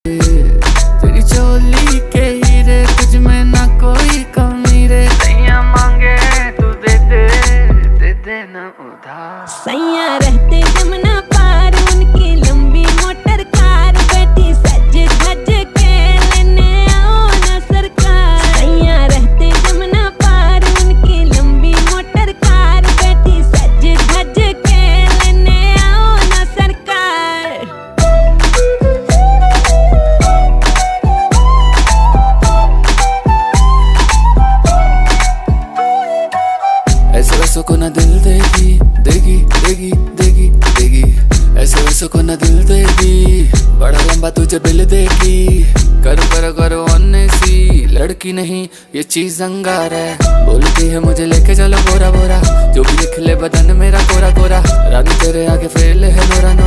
तेरी चोली के हीरे तुझ में ना कोई कमी रे। सैया मांगे तू दे दे ना उधार। सैया रहते जमुना पार उनकी लंबी मोटर कार बैठी सज धज के लेने आओ ना सरकार। सैया रहते जमुना पार उनकी लंबी मोटर कार बैठी सज धज के लेने आओ ना सरकार। ऐसे वैसों को ना दिल देगी देगी देगी देगी देगी। ऐसे वैसों को ना दिल देगी, बड़ा लंबा तुझे बिल देगी। करो करो करो अन्य सी लड़की नहीं ये चीज अंगार है। बोलती है मुझे लेके चलो बोरा बोरा, जो भी लिख ले बदन मेरा कोरा कोरा। रानी तेरे आगे फेल है नोरा नोरा।